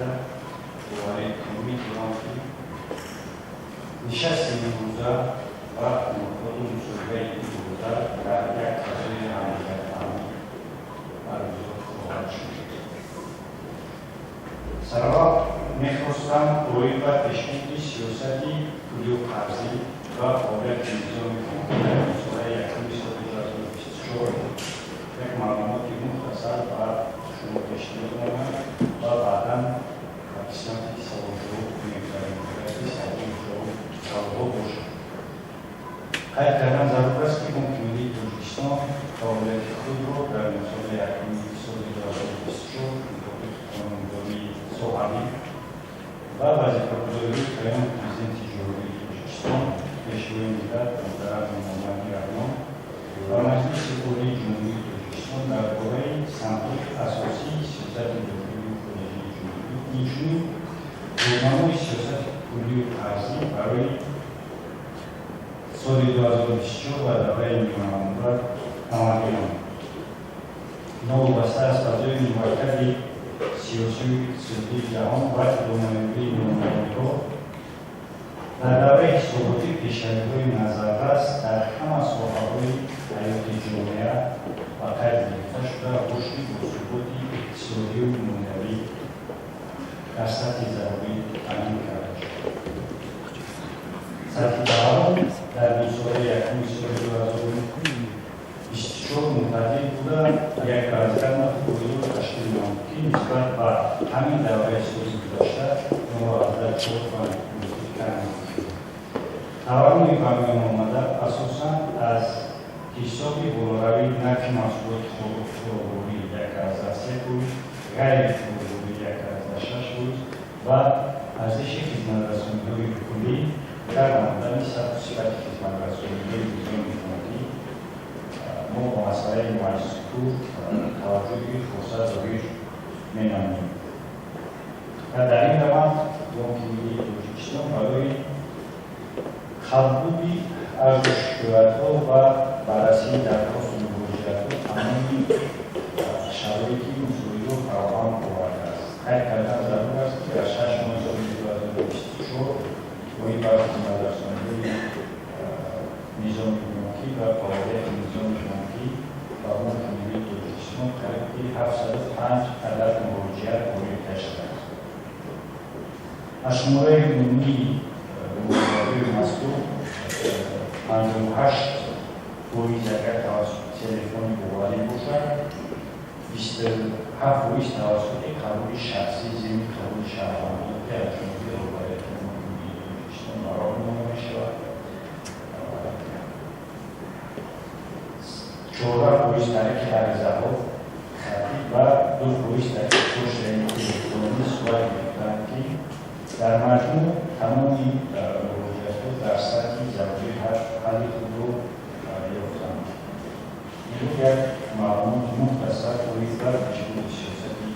Комитета Главы Комитета несчастье Муза в Муходу Субей Муза как Казуя Сарва мехостан проиба тешкили сиёсати пулиу қарзӣ ва фаъолияти низоми ҳукумат мусоҳаи якуми соли 2024 як маълумоти мухтасар ба шумо пешниҳод намоям ва баъдан қисмати саволҳо мебарем саволҳо бошад. қайд кардан зарур аст ки ҳукумати Тоҷикистон фаъолияти худро дар мусоҳаи якуми соли 2024 қонунгузории соҳавӣ ва вазифагузории қаёми президенти ҷумҳурии Тоҷикистон пешвои миллат муҳтарам Эмомалӣ Раҳмон ва Маҷлиси олии ҷумҳурии Тоҷикистон дар бораи самтҳои асосии сиёсати дохилии хориҷии ҷумҳурӣ инчунин роҳнамои сиёсати пулию қарзӣ барои соли 2024 ва давраи ниҳоят амалӣ намуд. Новобаста аст фазои муваккали сиёсию иқтисодии ҷаҳон ва идомаёбии номаёниҳо дар давраи ҳисоботи пешравиҳои назаррас дар ҳама соҳаҳои ҳаёти ҷомеа ба қайд гирифта шуда рушди босуботи иқтисодию монавӣ дар сатҳи зарурӣ таъмин карда шуд. Сатҳи таъррум дар нисоҳаи якуми соли 2024 мутаддид буда як вазъиятно пойдор ташкил намуд ки нисбат ба ҳамин давраи соли гузашта новораздар ва мусбитка намуд. Таварруми ба миён омада асосан аз ҳисоби болоравии нархи маҳсулоти хӯрокворӣ 1,3 рӯз, ғайрихӯрокворӣ 1,6 рӯз ва арзиши хизматрасониҳои куллӣ дар намудани сатҳу сифати хизматрасониҳои низоми ҳукуматӣ мо ба масъалаи мазкур таваҷҷӯҳи хоса зоҳир менамоем. Дар ин раванд Бонки Миллии Тоҷикистон барои қабули арзу шикоятҳо ва баррасии дархосту муроҷиатҳо тамоми шароити мусоидро фароҳам овардааст. Қайд кардан зарур аст ки аз 6 моҳи соли 2024 бои ба хизматрасониҳои низоми ҳукуматӣ ва фаъолияти низоми ҳукуматӣ ба Бонки Миллии Тоҷикистон қариби 705 адад муроҷиат ворид гашта. Аз шумораи умумии муроҷиатҳои мазкур 58% агар тавассути телефони оварӣ бошад, 27% тавассути қабули шахсӣ зимни қабули шаҳрвандӣ ки аз ҷумҳури Роҳбарияти Бонки Миллии Тоҷикистон ба роҳ монда мешавад, 14% тариқи аризаҳо хаттӣ ва 2% тариқи поштаи электронӣ сурат гирифтанд ки дар маҷмӯъ тамоми муроҷиатҳо дар сатҳи зарурии ҳалли худро ёфтанд. Ин як маълумоти мухтасар оид бар пешбури сиёсати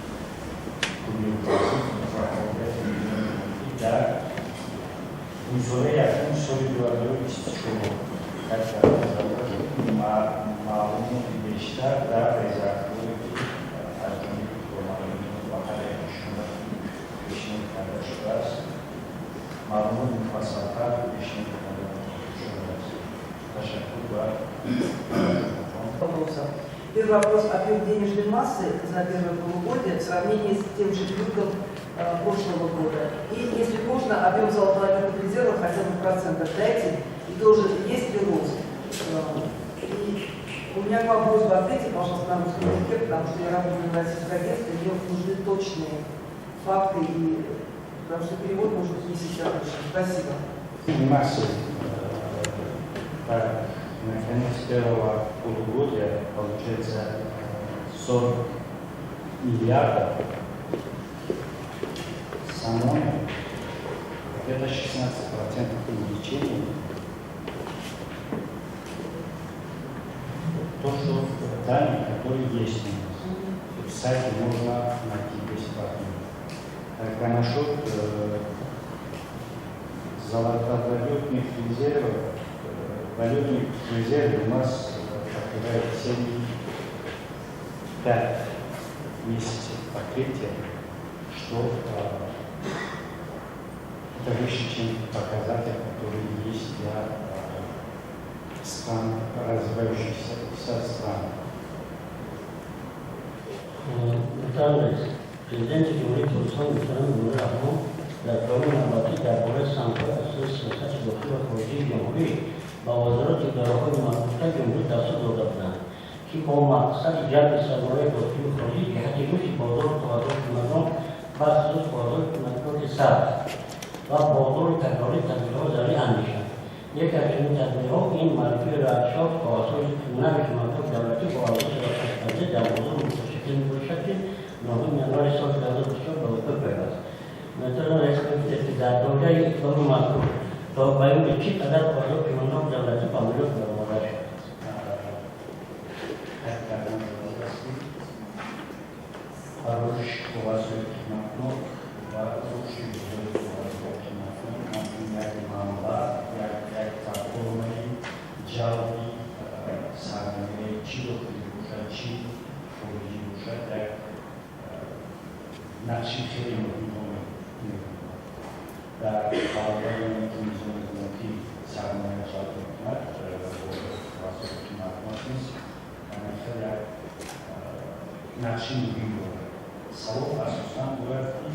пулию қарзӣ ва фаъолияти низоми ҳукуматӣ дар нисоҳаи якуми соли 2024 як маълумоти бештар дар резервҳое ки аз ҷониби кормандони ба ҳалли пешниҳод карда шудааст, маълумоти муфассалтар пешниҳод карда шудааст. Ташаккур ва Первый вопрос. Объем денежной массы за первое полугодие в сравнении с тем же периодом прошлого года. И, если можно, объем золотовалютных резервов хотя бы в процентах дайте. И тоже, есть ли рост. И у меня к вам просьба, ответьте, пожалуйста, на русском языке, потому что я работаю в российском агентстве, мне нужны точные факты, и, потому что перевод может быть не всегда точно. Спасибо. Наконец, первого полугодия получается 40 миллиардов. Само это 16% увеличения. То, что данные, которые есть у нас. В сайте можно найти бесплатно. А насчет золотовалютных резервов, валютных резервов у нас покрывает 7-5 месяцев покрытия, что выше, чем показатель, который есть для стран, развивающихся стран. Presidente Giovanni Tolson dichiarando il governo la promessa battuta a Boressa ancora stessa stata dovuta con il Giovanni ma وزارت داخل مملکت جمهوری دست دادن که با مقصد جلب سرمایه داخلی خارجی که حقیقی بازار توسط مردم بحث بازار مملکت سبز و بازار تکراری تغییرات در اندیشند یک از این تغییرات این معرفی ارشاد کاسای نقش مملکت دولتی با ارزش رشدپذیر در بازار متشکل میباشد که نام ینوار سال 2024 به وقوع پیوست. مثلا اسپکت که در دوره اقدام مذکور تا بیان چی قدر بازار پیمانات دولتی کاملات برآورده شد. Хорош уважать макнот, хороший уважать макнот, например, мамба, як такой жалби, самые чилоки ужачи, фури ужать, наши фирмы да, параллельно тимзонки самые жалби, уважать макнот, например, наши фирмы салон асосан гуфти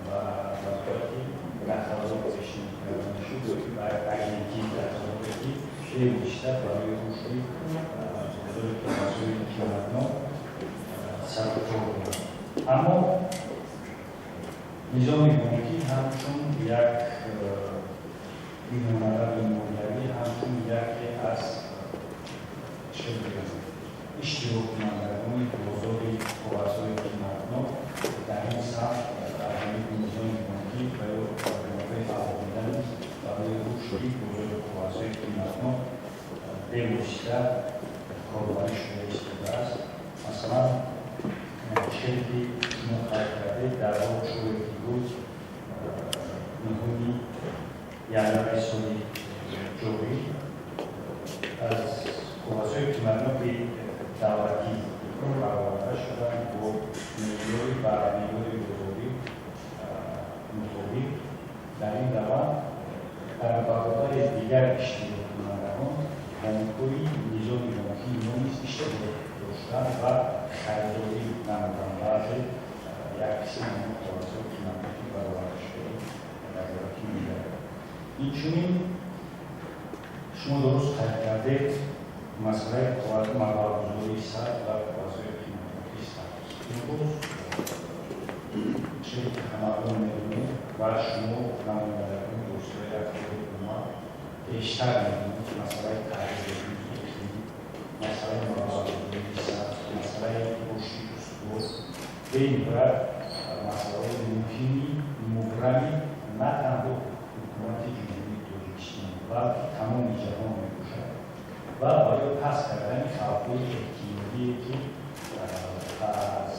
ва вазоати дахалот бешин шуд ва агенти дахалоти хеле биштар барои рушди бузурги масъули қиматно сабуктор буданд. аммо низоми бонкӣ ҳамчун як биномараи молиявӣ ҳамчун яке аз иштироккунандагони бозори қоғазҳои қиматнок дар ин самт аз ҷониби низоми бонкӣ барои фаъолидани барои рушди бозори қоғазҳои қиматнок бевосита корбарӣ шуда истодааст. масалан шерки шумо қайд кардед дар ҳол чое ки буд нуҳуми январи соли ҷорӣ аз қоғазҳои қиматноки давлатӣ бароварда шуданд бо меъёри ба меъёри бозорӣ мутобиқ. дар ин давам дар баробари дигар иштироккунандагон бонкҳои низоми бонкӣ низ иштирок доштанд ва харидорӣ намуданд баъзе як қисми қоғазҳои қиматноки бароварда шудаи назорати мегардад. инчунин шумо дуруст қайд кардед масъалаи маблағгузории сабз ва қоғазҳои қиматноки сабз. имрӯз чизе ки ҳамаҳон мебинед ва шумо намояндагони дӯстои афкори ҳукумат бештар мебинед масъалаи тағйирёбии иқлим, масъалаи маблағгузории сабз, масъалаи рушди устувор беибрад масъалаи муҳими мубрами на танҳо ҳукумати ҷумҳурии тоҷикистон балки тамоми ҷаҳон мебошад ва бояд пас кардани халқҳои эҳтимолие ки аз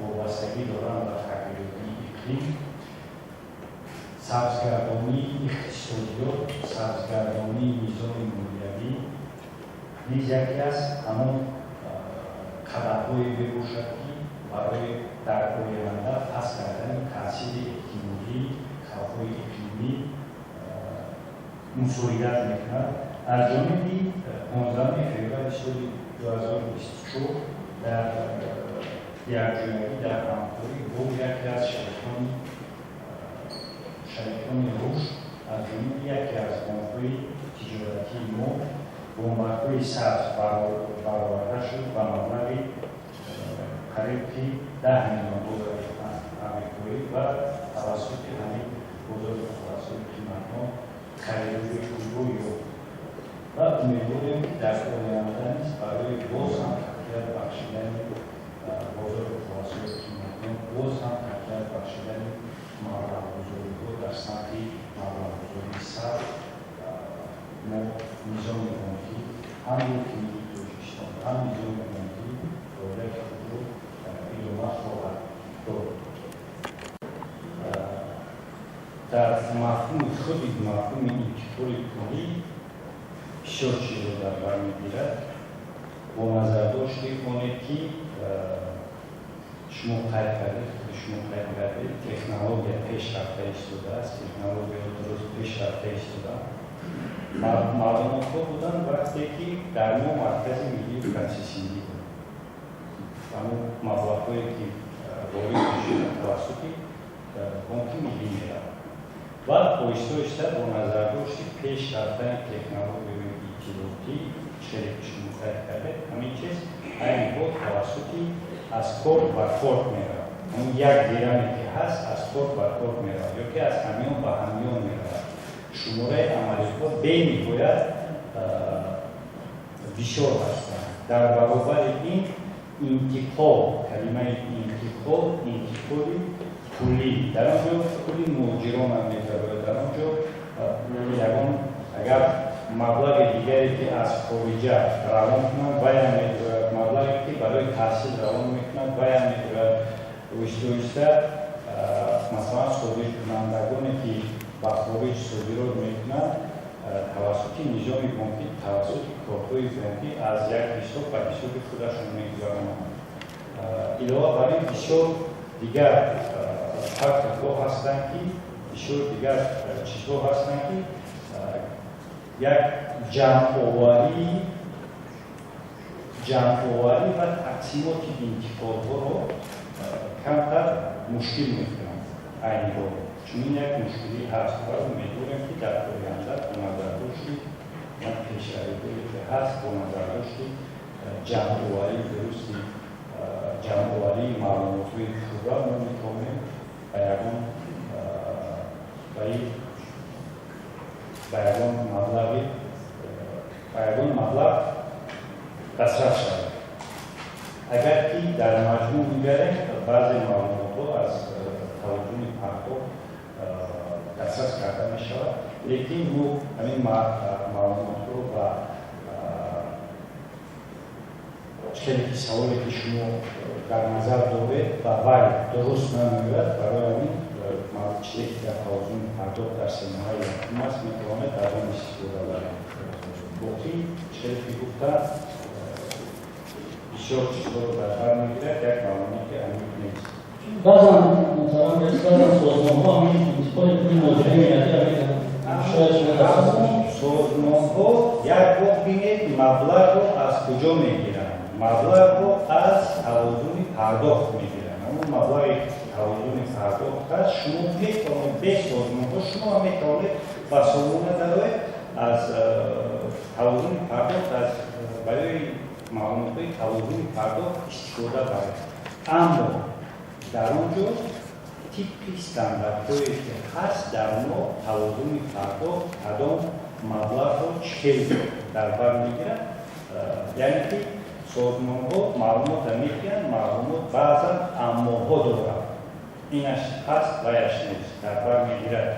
вобастагӣ доранд ба тағйирёбии иқлим, сабзгардонии иқтисодиёт, сабзгардонии низоми молиявӣ низ яке аз ҳамон қадамҳое мебошад ки барои дар оянда пас кардани таъсири эҳтимолии халқҳои иқлимӣ мусоидат мекунад. аз ҷониби 15 феврари соли 2024 дар якҷоягӣ дар ҳамкорӣ бо яке аз шарикони рушд аз ҷониби яке аз бонкҳои тиҷоратии мо бонкҳои сабз бароварда шуд ба маблағи қариб $10 миллион амрикоӣ ва тавассути ҳамин бозори қоғазҳои қиматнок харидори пулро ёфт ва умедворем ки дар оянда низ барои боз ҳам қатлият бахшидани бозори қоғазҳои қиматнок боз ҳам қатлият бахшидани маблағгузориҳо дар самти маблағгузории сабз мо низоми бонкӣ ҳам ҳукумати тоҷикистон ҳам низоми бонкӣ фаъолияти худро идома хоҳад дод. дар мафҳуми худи мафҳуми интиқоли пулӣ бисёр чизро дар бар мегирад. бо назардошти оне ки شما خیلی کردید، شما خیلی کردید، تکنولوژی پیشرفته شده است، تکنولوژی درست پیشرفته شده. معلومات ها بودن وقتی که در ما مرکز ملی فرانسیسی بود. اما مبلغ‌هایی که وارد شده توسط بانک ملی می‌رفت. و آهسته با نظر داشت پیش رفتن تکنولوژی و اطلاعاتی شرکت شما کرده همین چیز این بود توسطی از کورت و کورت می‌رفت. اون یک دیرانی که هست از کورت و کورت می‌رفت یا که از همیون به همیون می‌رفت. شماره عملیات بین باید بیشتر هستند. در برابر این انتقال کلمه انتقالی پولی در آنجا پولی مهاجران هم می‌تواند در آنجا یکان اگر مبلغ دیگری که از خارجه روان کنند باید می‌تواند مبلغی که برای تحصیل روان می‌کنند باید می‌تواند وشته مثلا صادر کنندگانی که با خارج صادرات می‌کنند توسط نظام بانکی توسط کارت‌های بانکی از یک حساب به حساب خودشون می‌گذارند. علاوه بر این بسیار دیگر فاکتورها هستند که بسیار دیگر چیزها هستند که یک جمع‌آوری و تقسیمات انتقال‌ها را کمتر مشکل می‌کنند. این رو چون این یک مشکلی هست و امیدوارم که در آینده با نظر داشتی من پیش‌روی که هست با نظر داشتی جمع‌آوری درستی جمع‌آوری معلومات‌های خوبه ما می‌توانیم به یگان مبلغ دسترس شود. اگر که در مجموع می‌گردیم بعضی معلومات‌ها از توازن پرداخت دسترس کرده می‌شود، لیکن او همین معلومات رو و چیزی که سوالی که شما در نظر دارید و باید درست نمی‌گوید برای همین چیزی که در توازن پرداخت در سینمای یکم است می‌تواند در آن استفاده برد. باقی چیزی که گفتم بسیار چیزها رو در بر می‌گیرد یک معلوماتی عمیق نیست. بعضا مثلا بعضا سازمان‌ها همین پرینسیپال این موضوعی می‌گیرند. سازمان‌ها یک بار بینید مبلغ رو از کجا می‌گیرند. مبلغ رو از توازن پرداخت می‌گیرند. اما مبلغ توازن پرداخت هست شما می‌توانید به سازمان‌ها شما می‌توانید با سازمان دارید از توازن پرداخت از برای معلومات‌های توازن پرداخت استفاده برید. اما در آنجا تیپی استانداردهایی که هست در ما توازن پرداخت کدام مبلغ رو چه در بر می‌گیرد. یعنی که سازمان‌ها معلومات می‌گیرند معلومات بعضا اماها دارند. اینش هست و یش نیست. در بر می‌گیرد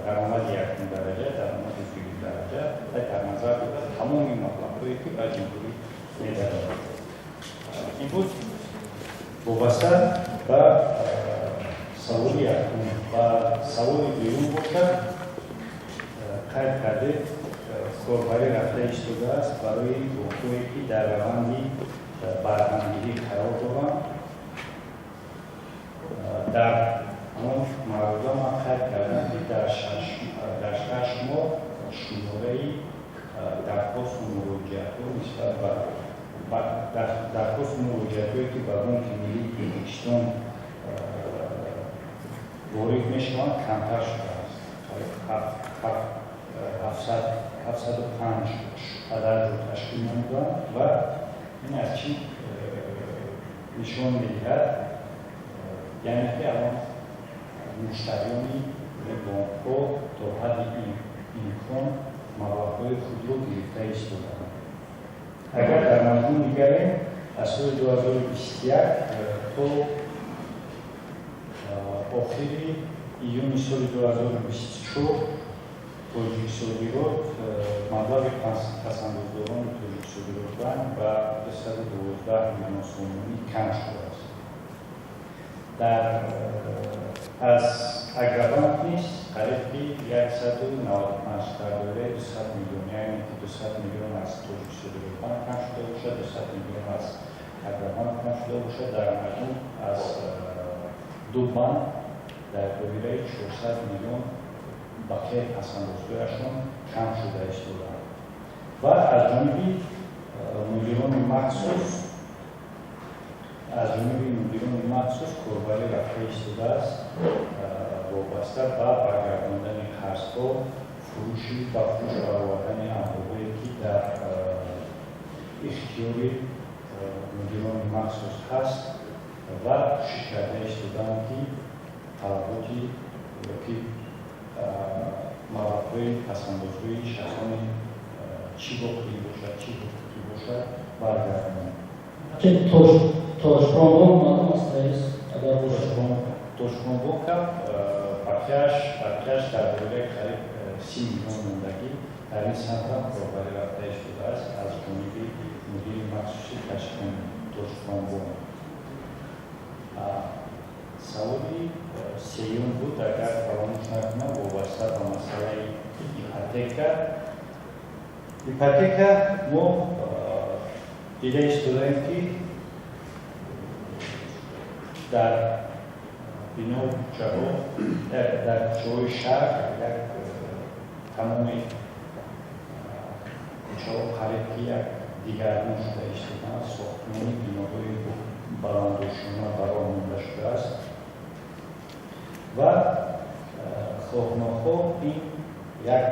درآمد یکم درجه، درآمد دوم درجه و در نظر بگیرد تمام مبلغ‌هایی که باید اینطوری می‌دهد. این بود وابسته به سوال یکم و سوال دوم باشد قید کرده کاربری رفته شده است برای بانک‌هایی که در روند بهره‌مندی قرار دارند. در آن موارد ما قید کردم که در 6 ماه شماره درخواست و مراجعه‌ها نسبت به درخواست و مراجعه‌هایی که به بانک ملی پاکستان وارد می‌شوند کمتر شده است. 705 عدد رو تشکیل نمودند و این از چی نشان می‌دهد؟ یعنی که الان مشتریانی بانک‌ها تا حد امکان مبلغ‌های خود رو گرفته ایستاده‌اند. اگر در مجموع نگریم از سال 2021 تا آخر ایون سال 2024 توجیه صادرات مبلغ تصدیق‌داران توجیه صادرات و 212 میلیون سومی کم شده است. از اگربانک نیست قریب 195 دلار 200 میلیون یعنی 200 میلیون از توجیه صادرات کم شده باشد 200 میلیون از تقریبا کم شده باشد در مجموع از دو بند در دویره 400 میلیون بقیه پسندازگویشون کم شده ایستادند و از جانبی مدیران مخصوص کوربری رفته ایستاده است وابسته به برگرداندن قرضها فروشی و فروش برآوردن اموالی که در اختیار مدیران مخصوص هست و کوشش کرده ایستادند که طلباتی که موادهای پسندازگوی شخصان چی باقی باشد چی باقی باشد برگردانند. Toshpronbok ma'lum است اگر Toshpronbok بقیه‌اش در دوره قریب 30 میلیون موندگی در این سمت هم کاربری رفته شده است از جانب مدیر مخصوصی تشکیل Toshpronbok. سوالی سیوم بود اگر فراموش نکنم وابسته به مسئله ایپاتیکا ما دیده ایستادیم که در بنا جاها در جای شهر یک تمام کوچه‌ها قریب که یک دیگرگون شده ایستادند ساختمان بناهای بلندوشانه برای مانده شده است و خواه ناخواه این یک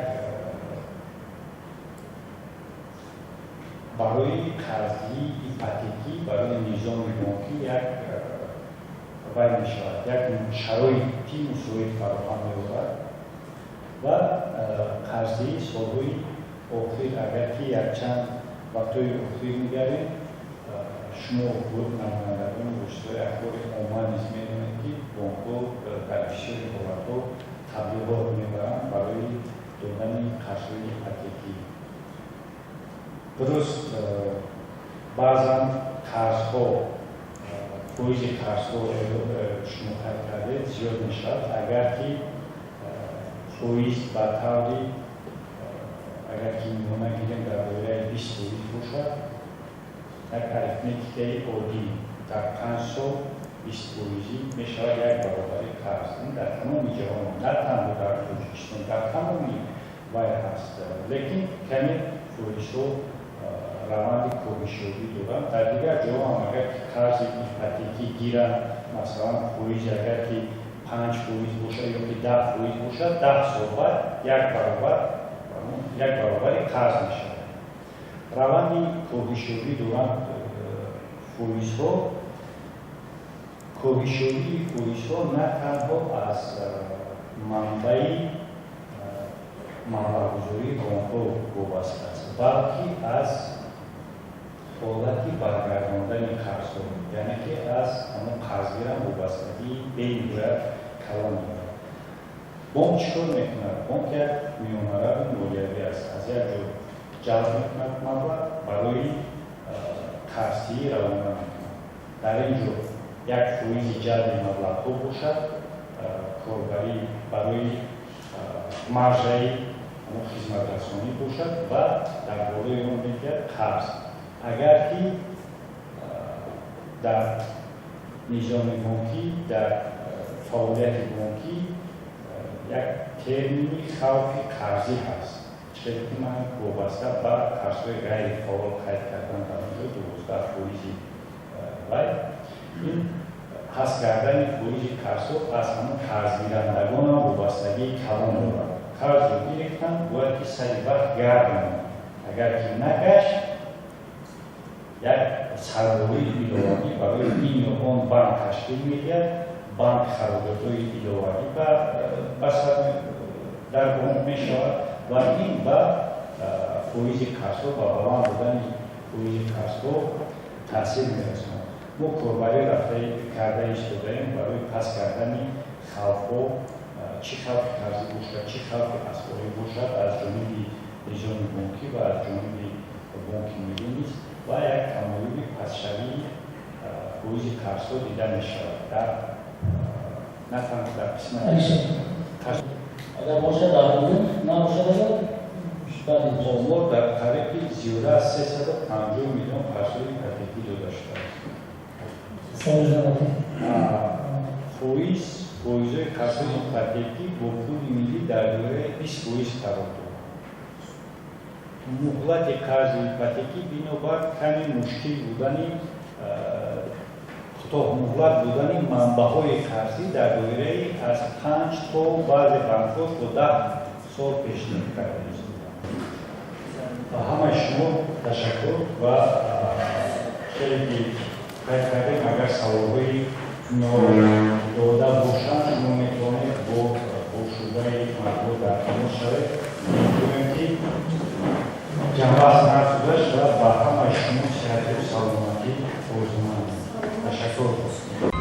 برای قرضی ایپاتیکی برای نظام بانکی یک وای می شود یک شرایطی مساعد فراهم می‌آورد و قرضی سالهای آخر اگر که یک چند وقتهای آخر می‌گردیم شما بود نمایندگان روستای اخبار عامه نیز می‌دانید که بانک‌ها در بیشتر حالت‌ها تبلیغات می‌برند برای دادن قرض‌های ایپاتیکی. درست بعضا قرض‌ها فایز قرض‌ها شما خرید کرده زیاد می‌شود اگر که فایز به طوری اگر که نمونه گیریم در دوره 20 فایز باشد یک اریتمتیک عادی در 5 سال 20 فایزی می‌شود یک برابر قرض. این در تمام جهان نه تنها در تاجیکستان در تمام وای هست لیکن کمی فایزها روند کوهشوری دارند. در دیگر جاها هم اگر قرض ایپاتیکی گیرند مثلا فایز اگر که 5 فایز باشد یا که 10 فایز باشد 10 سال بعد یک برابر قرض می‌شود. روند کوهشوری دارند فایزها. کوهشوری فایزها نه تنها از منبع مبلغ‌گذاری بانک‌ها وابسته است بلکه از حالتی برگرداندن قرض‌ها یعنی که از همون قرضگیران وابستگی به این صورت کلان دارد. بانک چیکار می‌کند؟ بانک یک میانه‌رو مالیاتی است. از یک جا جلب می‌کند مبلغ برای قرضی روانه می‌کند. در اینجا یک فایز جلب مبلغ‌ها باشد کاربری برای مرجعی خدمت رسانی باشد و در بالای آن می‌گوید قرض. اگر که در نظام بانکی در فعالیت بانکی یک ترمینی خوف قرضی هست چیزی که من وابسته به قرض‌های غیر فعال قید کردن در آنجا 12 فایزی و این حذف کردن فایز قرض‌ها از همون قرضگیرندگان هم وابستگی کلان دارد. قرض رو گرفتن باید که سری وقت گردانند. اگر که نگشت یک سرباری ایدئالی برای این یا آن بانک تشکیل می‌دهد. بانک خراجات‌های ایدئالی در بانک می‌شود و این به فایز قرض‌ها و بلند بودن فایز قرض‌ها تاثیر می‌رساند. ما کاربری رفته کرده ایستاده‌ایم برای پس کردن خوف‌ها چی خوف قرضی باشد چی خوف اسعاری باشد از جانب نظام بانکی و از جانب بانک ملی نیست و یک تمایل پسشوی فایز قرض‌ها دیده می‌شود در نه تنها در قسمت اگر باشد نباشد امور در طریقی زیاده از 350 میلیون فرسوی ipoteki داشته فویزه کسای ipoteki با پول ملی در دوره 20% قرار داد. مهلت قرض ipoteki بنابر کمی مشکل بودنی کوتاه مهلت بودنی منبع‌های قرضی در دوره از 5 تا بعض بانک‌ها تا 10 سال پیشنهاد کرده است. همه شما تشکر و خیلی کار کردیم. اگر سوال‌های داده باشند شما میتونید با شده مربوط در تماس شوید. می‌گوییم که جنبه از نرسودش و به همه شما صحت و سلامتی آرزو می‌کنم. تشکر.